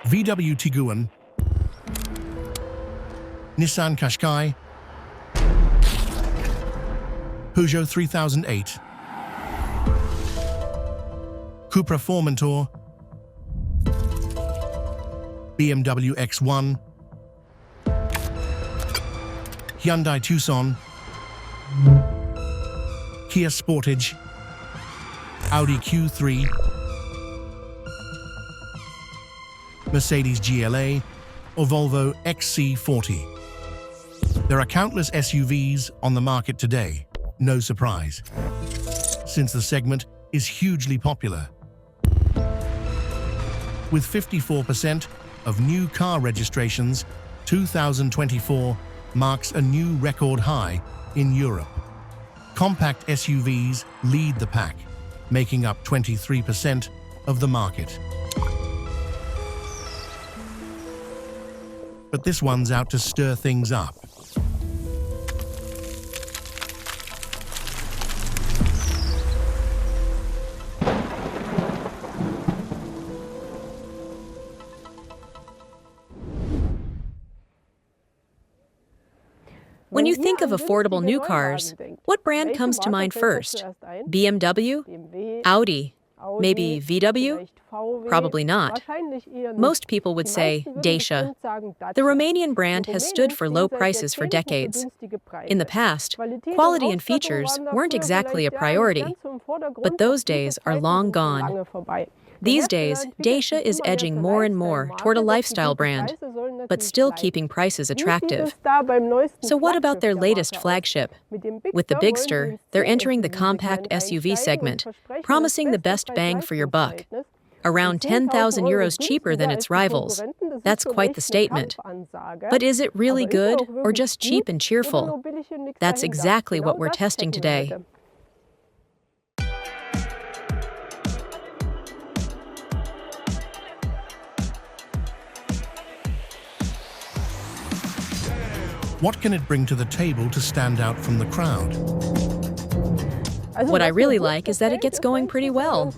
VW Tiguan, Nissan Qashqai, Peugeot 3008, Cupra Formentor, BMW X1, Hyundai Tucson, Kia Sportage, Audi Q3, Mercedes GLA, or Volvo XC40. There are countless SUVs on the market today, no surprise, since the segment is hugely popular. With 54% of new car registrations, 2024 marks a new record high in Europe. Compact SUVs lead the pack, making up 23% of the market. But this one's out to stir things up. When you think of affordable new cars, what brand comes to mind first? BMW? Audi? Maybe VW? Probably not. Most people would say Dacia. The Romanian brand has stood for low prices for decades. In the past, quality and features weren't exactly a priority, but those days are long gone. These days, Dacia is edging more and more toward a lifestyle brand, but still keeping prices attractive. So what about their latest flagship? With the Bigster, they're entering the compact SUV segment, promising the best bang for your buck. Around 10,000 euros cheaper than its rivals. That's quite the statement. But is it really good or just cheap and cheerful? That's exactly what we're testing today. What can it bring to the table to stand out from the crowd? What I really like is that it gets going pretty well.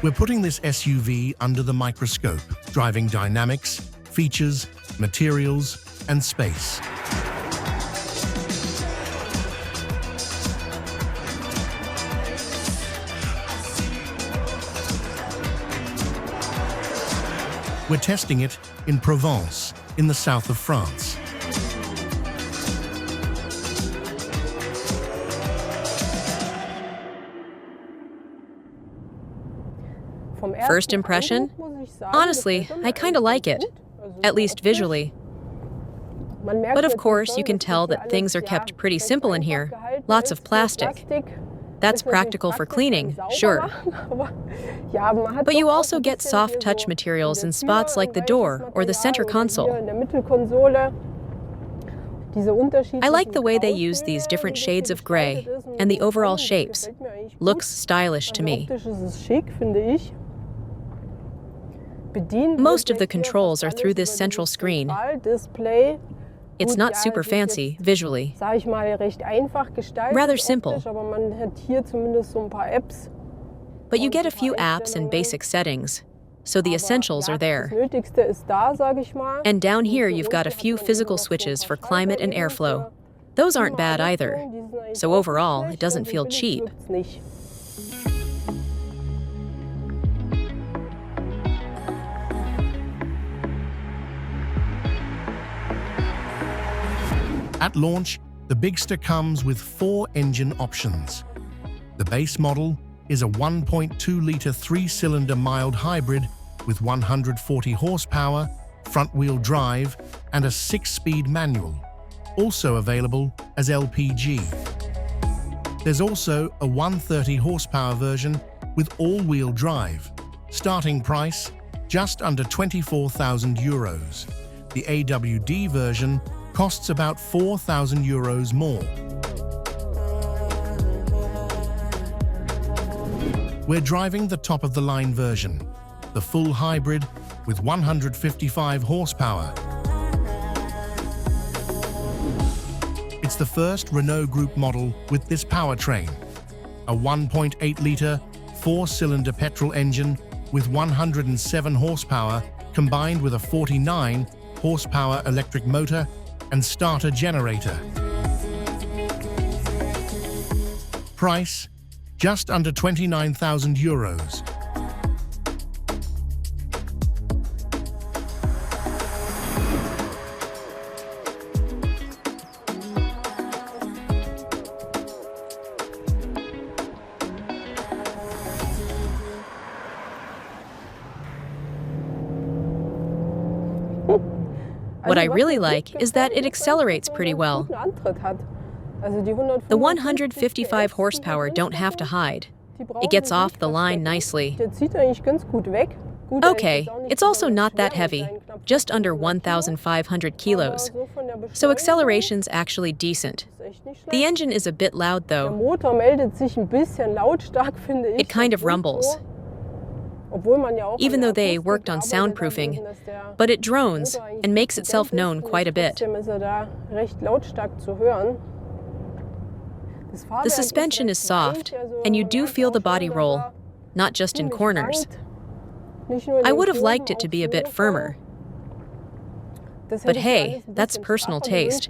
We're putting this SUV under the microscope, driving dynamics, features, materials, and space. We're testing it in Provence, in the south of France. First impression? Honestly, I kinda like it, at least visually. But of course, you can tell that things are kept pretty simple in here. Lots of plastic. That's practical for cleaning, sure. But you also get soft touch materials in spots like the door or the center console. I like the way they use these different shades of gray and the overall shapes. Looks stylish to me. Most of the controls are through this central screen. It's not super fancy, visually. Rather simple. But you get a few apps and basic settings, so the essentials are there. And down here you've got a few physical switches for climate and airflow. Those aren't bad either. So overall, it doesn't feel cheap. At launch, the Bigster comes with 4 engine options. The base model is a 1.2-litre 3-cylinder mild hybrid with 140 horsepower, front-wheel drive, and a 6-speed manual, also available as LPG. There's also a 130 horsepower version with all-wheel drive. Starting price, just under 24,000 euros. The AWD version costs about 4,000 euros more. We're driving the top-of-the-line version, the full hybrid with 155 horsepower. It's the first Renault Group model with this powertrain, a 1.8-litre 4-cylinder petrol engine with 107 horsepower combined with a 49 horsepower electric motor and starter generator. Price, just under 29,000 euros. What I really like is that it accelerates pretty well. The 155 horsepower don't have to hide. It gets off the line nicely. Okay, it's also not that heavy, just under 1,500 kilos. So acceleration's actually decent. The engine is a bit loud though. It kind of rumbles. Even though they worked on soundproofing, but it drones and makes itself known quite a bit. The suspension is soft, and you do feel the body roll, not just in corners. I would have liked it to be a bit firmer. But hey, that's personal taste.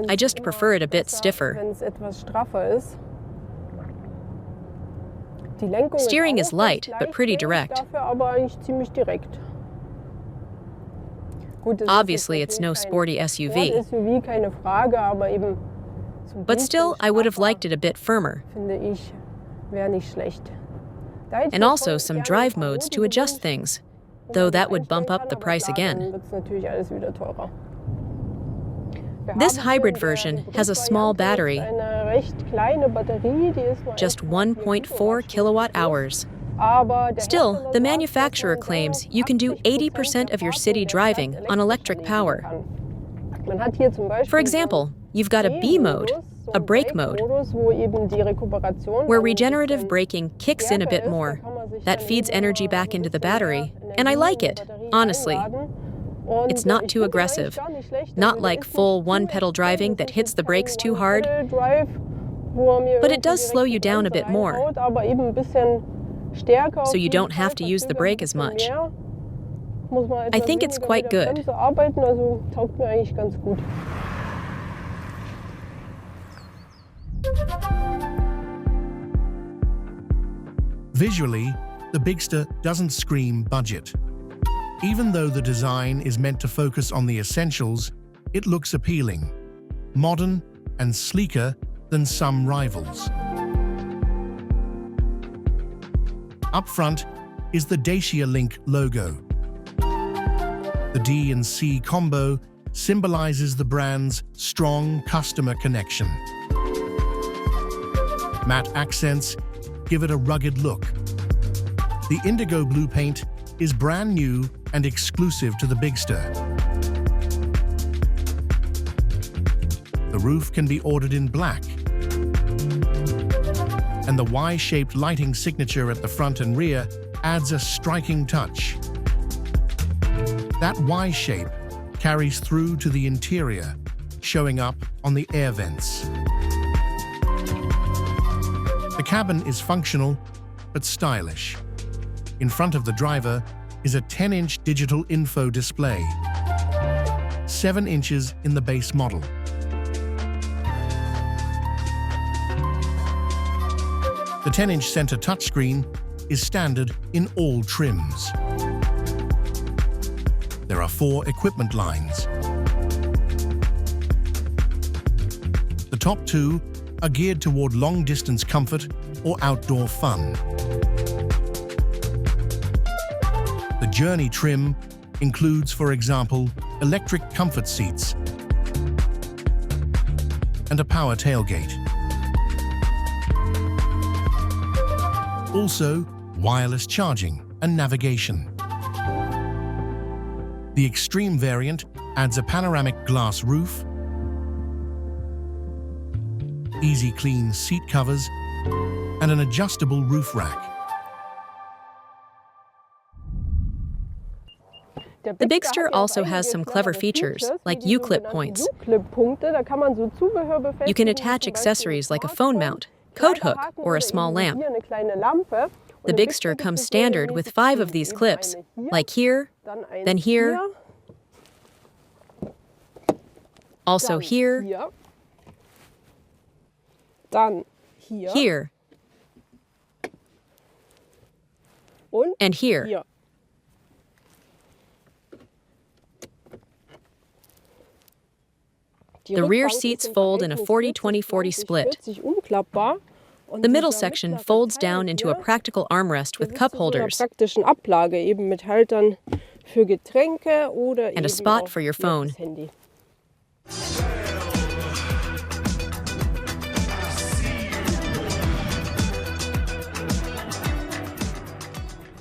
I just prefer it a bit stiffer. Steering is light, but pretty direct. Obviously, it's no sporty SUV. But still, I would have liked it a bit firmer. And also some drive modes to adjust things, though that would bump up the price again. This hybrid version has a small battery, just 1.4 kilowatt hours. Still, the manufacturer claims you can do 80% of your city driving on electric power. For example, you've got a B mode, a brake mode, where regenerative braking kicks in a bit more. That feeds energy back into the battery, and I like it, honestly. It's not too aggressive, not like full one-pedal driving that hits the brakes too hard, but it does slow you down a bit more, so you don't have to use the brake as much. I think it's quite good. Visually, the Bigster doesn't scream budget. Even though the design is meant to focus on the essentials, it looks appealing, modern, and sleeker than some rivals. Up front is the Dacia Link logo. The D and C combo symbolizes the brand's strong customer connection. Matte accents give it a rugged look. The indigo blue paint is brand new and exclusive to the Bigster. The roof can be ordered in black, and the Y-shaped lighting signature at the front and rear adds a striking touch. That Y shape carries through to the interior, showing up on the air vents. The cabin is functional but stylish. In front of the driver is a 10-inch digital info display, 7 inches in the base model. The 10-inch center touchscreen is standard in all trims. There are 4 equipment lines. The top 2 are geared toward long-distance comfort or outdoor fun. The Journey trim includes, for example, electric comfort seats and a power tailgate. Also, wireless charging and navigation. The Extreme variant adds a panoramic glass roof, easy clean seat covers, and an adjustable roof rack. The Bigster also has some clever features, like U-clip points. You can attach accessories like a phone mount, coat hook, or a small lamp. The Bigster comes standard with 5 of these clips, like here, then here, also here, here, and here. The rear seats fold in a 40-20-40 split. The middle section folds down into a practical armrest with cup holders and a spot for your phone.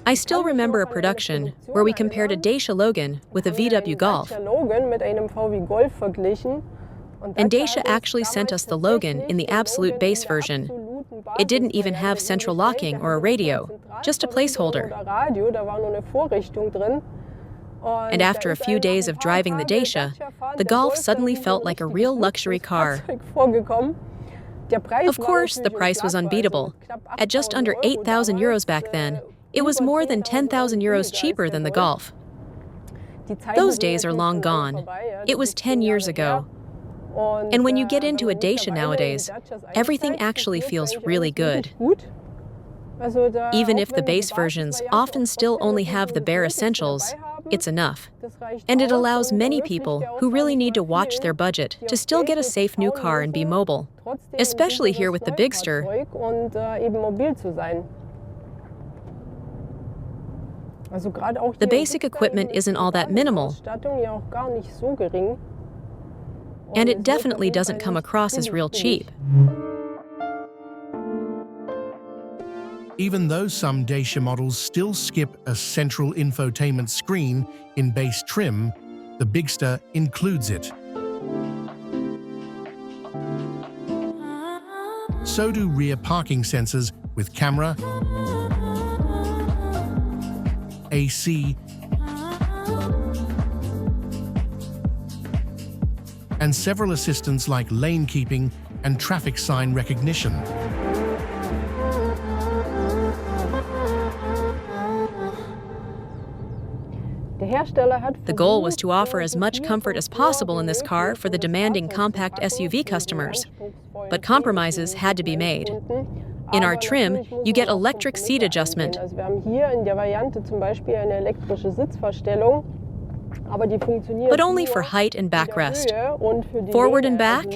I still remember a production where we compared a Dacia Logan with a VW Golf. And Dacia actually sent us the Logan in the absolute base version. It didn't even have central locking or a radio, just a placeholder. And after a few days of driving the Dacia, the Golf suddenly felt like a real luxury car. Of course, the price was unbeatable. At just under 8,000 euros back then, it was more than 10,000 euros cheaper than the Golf. Those days are long gone. It was 10 years ago. And when you get into a Dacia nowadays, everything actually feels really good. Even if the base versions often still only have the bare essentials, it's enough. And it allows many people who really need to watch their budget to still get a safe new car and be mobile, especially here with the Bigster. The basic equipment isn't all that minimal, and it definitely doesn't come across as real cheap. Even though some Dacia models still skip a central infotainment screen in base trim, the Bigster includes it. So do rear parking sensors with camera, AC, and several assistants like lane keeping and traffic sign recognition. The goal was to offer as much comfort as possible in this car for the demanding compact SUV customers, but compromises had to be made. In our trim, you get electric seat adjustment, but only for height and backrest. Forward and back,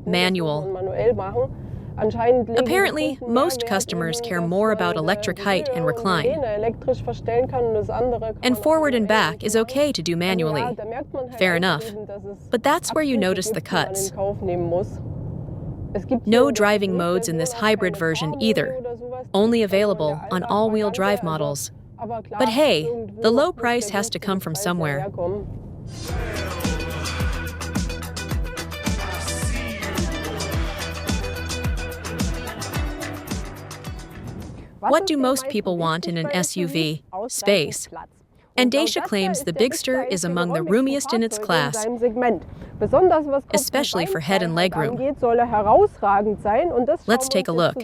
manual. Apparently, most customers care more about electric height and recline. And forward and back is okay to do manually. Fair enough. But that's where you notice the cuts. No driving modes in this hybrid version either, only available on all-wheel drive models. But hey, the low price has to come from somewhere. What do most people want in an SUV? Space. And Dacia claims the Bigster is among the roomiest in its class, especially for head and legroom. Let's take a look.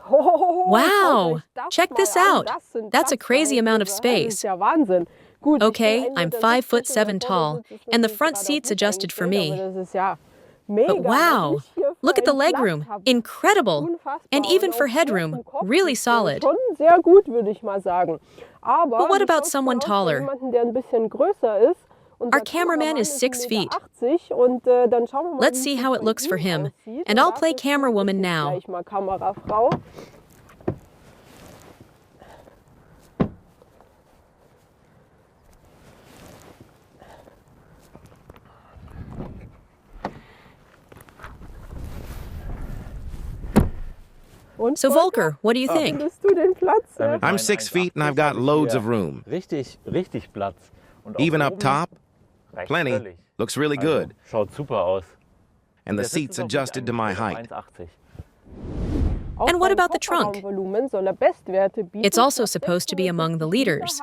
Wow! Check this out! That's a crazy amount of space. Okay, I'm 5'7" tall, and the front seat's adjusted for me. But wow! Look at the legroom. Incredible! And even for headroom, really solid. But what about someone taller? Our cameraman is 6 feet. Let's see how it looks for him. And I'll play camera woman now. So Volker, what do you think? I'm 6 feet and I've got loads of room. Even up top, plenty. Looks really good. And the seat's adjusted to my height. And what about the trunk? It's also supposed to be among the liters.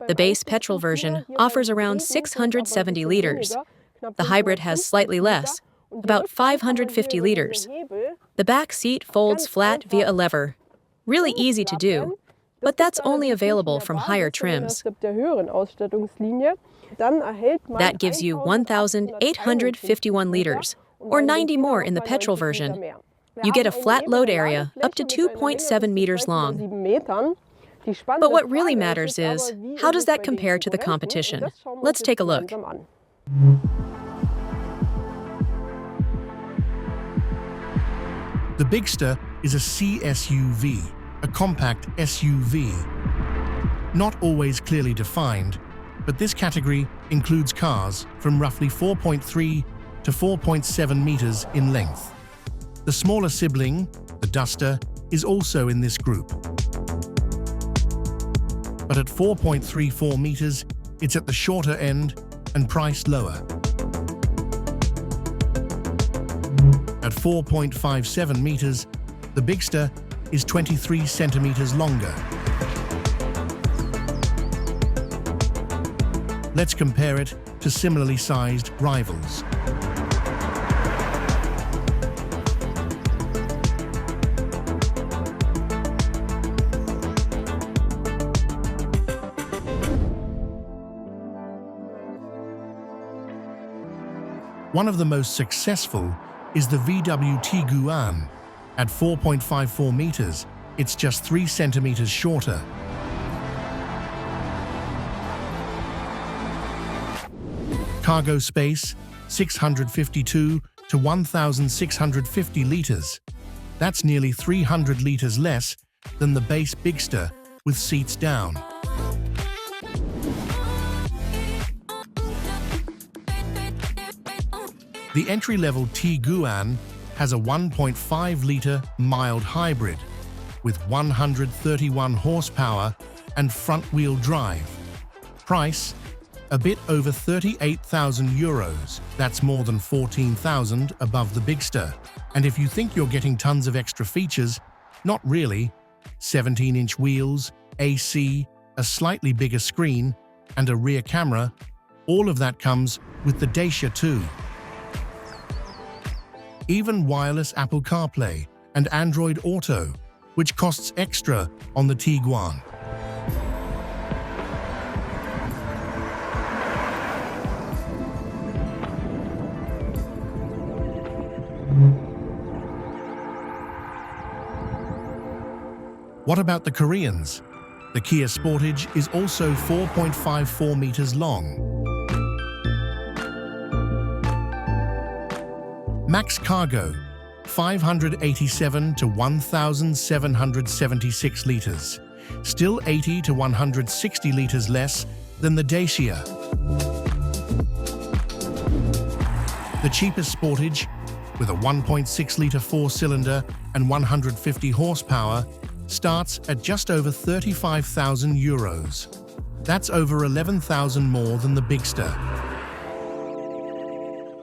The base petrol version offers around 670 liters. The hybrid has slightly less, about 550 liters. The back seat folds flat via a lever. Really easy to do, but that's only available from higher trims. That gives you 1,851 liters, or 90 more in the petrol version. You get a flat load area up to 2.7 meters long. But what really matters is, how does that compare to the competition? Let's take a look. The Bigster is a CSUV, a compact SUV. Not always clearly defined, but this category includes cars from roughly 4.3 to 4.7 meters in length. The smaller sibling, the Duster, is also in this group. But at 4.34 meters, it's at the shorter end and priced lower. At 4.57 meters, the Bigster is 23 centimeters longer. Let's compare it to similarly sized rivals. One of the most successful is the VW Tiguan. At 4.54 meters, it's just 3 centimeters shorter. Cargo space, 652 to 1,650 liters. That's nearly 300 liters less than the base Bigster with seats down. The entry-level Tiguan has a 1.5-liter mild hybrid with 131 horsepower and front-wheel drive. Price, a bit over 38,000 euros. That's more than 14,000 above the Bigster. And if you think you're getting tons of extra features, not really. 17-inch wheels, AC, a slightly bigger screen, and a rear camera, all of that comes with the Dacia too. Even wireless Apple CarPlay and Android Auto, which costs extra on the Tiguan. What about the Koreans? The Kia Sportage is also 4.54 meters long. Max cargo, 587 to 1,776 liters, still 80 to 160 liters less than the Dacia. The cheapest Sportage, with a 1.6-liter four-cylinder and 150 horsepower, starts at just over 35,000 euros. That's over 11,000 more than the Bigster.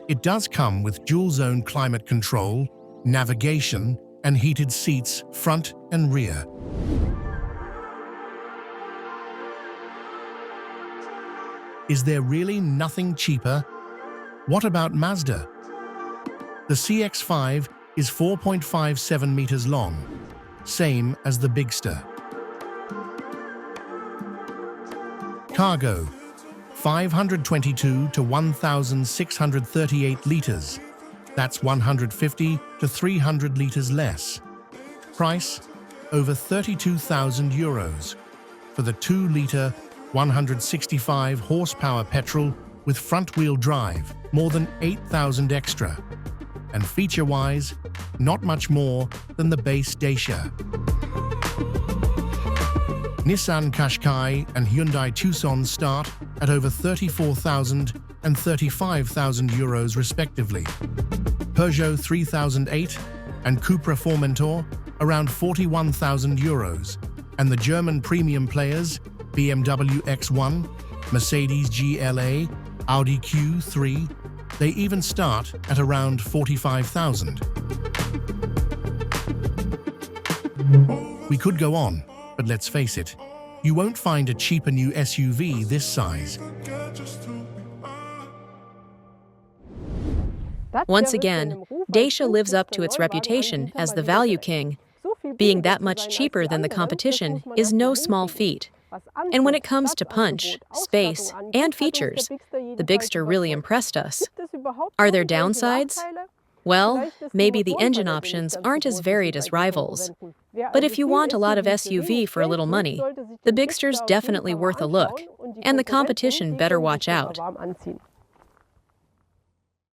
It does come with dual-zone climate control, navigation, and heated seats front and rear. Is there really nothing cheaper? What about Mazda? The CX-5 is 4.57 meters long, same as the Bigster. Cargo, 522 to 1,638 liters. That's 150 to 300 liters less. Price, over 32,000 euros for the 2-liter, 165 horsepower petrol with front-wheel drive, more than 8,000 extra. And feature-wise, not much more than the base Dacia. Nissan Qashqai and Hyundai Tucson start at over 34,000 and 35,000 euros respectively. Peugeot 3008 and Cupra Formentor around 41,000 euros. And the German premium players, BMW X1, Mercedes GLA, Audi Q3, they even start at around 45,000. We could go on, but let's face it, you won't find a cheaper new SUV this size. Once again, Dacia lives up to its reputation as the value king. Being that much cheaper than the competition is no small feat. And when it comes to punch, space, and features, the Bigster really impressed us. Are there downsides? Well, maybe the engine options aren't as varied as rivals. But if you want a lot of SUV for a little money, the Bigster's definitely worth a look, and the competition better watch out.